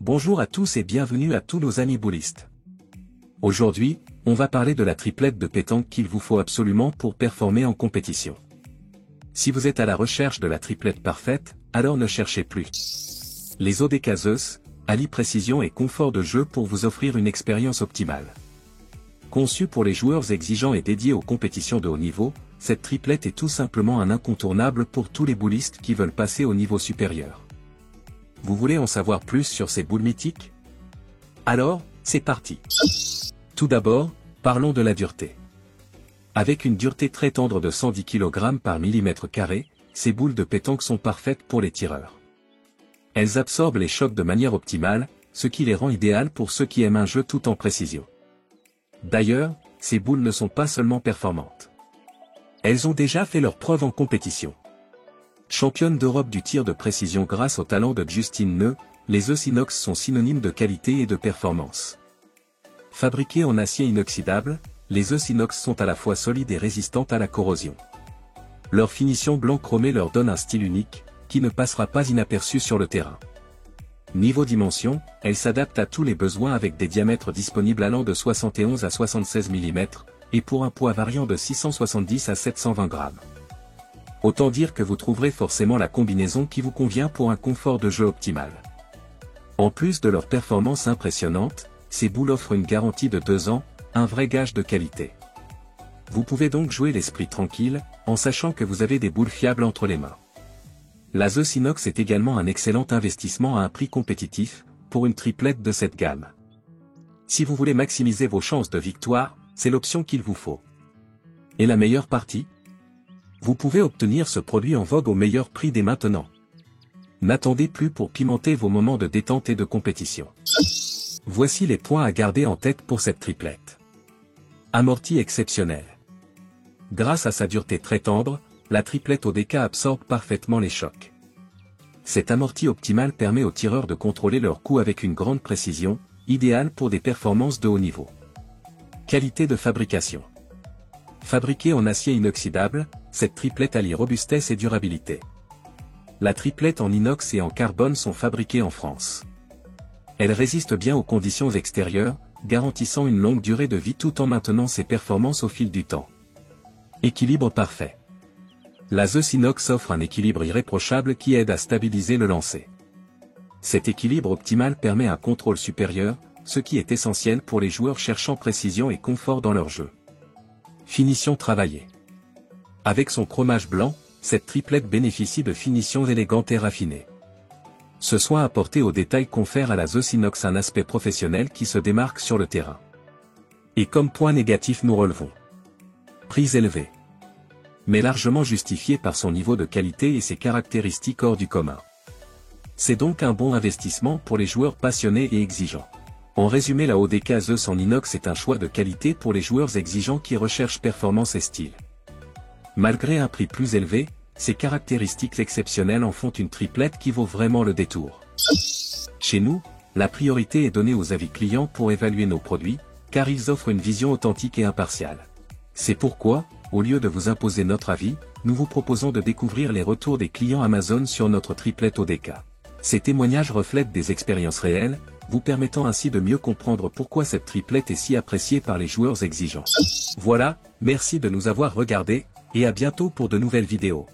Bonjour à tous et bienvenue à tous nos amis boulistes. Aujourd'hui, on va parler de la triplette de pétanque qu'il vous faut absolument pour performer en compétition. Si vous êtes à la recherche de la triplette parfaite, alors ne cherchez plus. Les ODK Zeus allient précision et confort de jeu pour vous offrir une expérience optimale. Conçue pour les joueurs exigeants et dédiée aux compétitions de haut niveau, cette triplette est tout simplement un incontournable pour tous les boulistes qui veulent passer au niveau supérieur. Vous voulez en savoir plus sur ces boules mythiques? Alors, c'est parti. Tout d'abord, parlons de la dureté. Avec une dureté très tendre de 110 kg par mm², ces boules de pétanque sont parfaites pour les tireurs. Elles absorbent les chocs de manière optimale, ce qui les rend idéales pour ceux qui aiment un jeu tout en précision. D'ailleurs, ces boules ne sont pas seulement performantes. Elles ont déjà fait leurs preuves en compétition. Championne d'Europe du tir de précision grâce au talent de Justine Neu, les Zeus Inox sont synonymes de qualité et de performance. Fabriquées en acier inoxydable, les Zeus Inox sont à la fois solides et résistantes à la corrosion. Leur finition blanc chromé leur donne un style unique, qui ne passera pas inaperçu sur le terrain. Niveau dimension, elles s'adaptent à tous les besoins avec des diamètres disponibles allant de 71 à 76 mm, et pour un poids variant de 670 à 720 grammes. Autant dire que vous trouverez forcément la combinaison qui vous convient pour un confort de jeu optimal. En plus de leur performance impressionnante, ces boules offrent une garantie de 2 ans, un vrai gage de qualité. Vous pouvez donc jouer l'esprit tranquille, en sachant que vous avez des boules fiables entre les mains. La Zeus Inox est également un excellent investissement à un prix compétitif, pour une triplette de cette gamme. Si vous voulez maximiser vos chances de victoire, c'est l'option qu'il vous faut. Et la meilleure partie? Vous pouvez obtenir ce produit en vogue au meilleur prix dès maintenant. N'attendez plus pour pimenter vos moments de détente et de compétition. Voici les points à garder en tête pour cette triplette. Amorti exceptionnel. Grâce à sa dureté très tendre, la triplette ODK absorbe parfaitement les chocs. Cet amorti optimal permet aux tireurs de contrôler leur coup avec une grande précision, idéale pour des performances de haut niveau. Qualité de fabrication. Fabriquée en acier inoxydable, cette triplette allie robustesse et durabilité. La triplette en inox et en carbone sont fabriquées en France. Elle résiste bien aux conditions extérieures, garantissant une longue durée de vie tout en maintenant ses performances au fil du temps. Équilibre parfait. La Zeus Inox offre un équilibre irréprochable qui aide à stabiliser le lancer. Cet équilibre optimal permet un contrôle supérieur, ce qui est essentiel pour les joueurs cherchant précision et confort dans leur jeu. Finition travaillée. Avec son chromage blanc, cette triplette bénéficie de finitions élégantes et raffinées. Ce soin apporté au détail confère à la Zeus Inox un aspect professionnel qui se démarque sur le terrain. Et comme point négatif nous relevons. Prix élevé. Mais largement justifié par son niveau de qualité et ses caractéristiques hors du commun. C'est donc un bon investissement pour les joueurs passionnés et exigeants. En résumé, la ODK Zeus en inox est un choix de qualité pour les joueurs exigeants qui recherchent performance et style. Malgré un prix plus élevé, ces caractéristiques exceptionnelles en font une triplette qui vaut vraiment le détour. Chez nous, la priorité est donnée aux avis clients pour évaluer nos produits, car ils offrent une vision authentique et impartiale. C'est pourquoi, au lieu de vous imposer notre avis, nous vous proposons de découvrir les retours des clients Amazon sur notre triplette ODK. Ces témoignages reflètent des expériences réelles, vous permettant ainsi de mieux comprendre pourquoi cette triplette est si appréciée par les joueurs exigeants. Voilà, merci de nous avoir regardés, et à bientôt pour de nouvelles vidéos.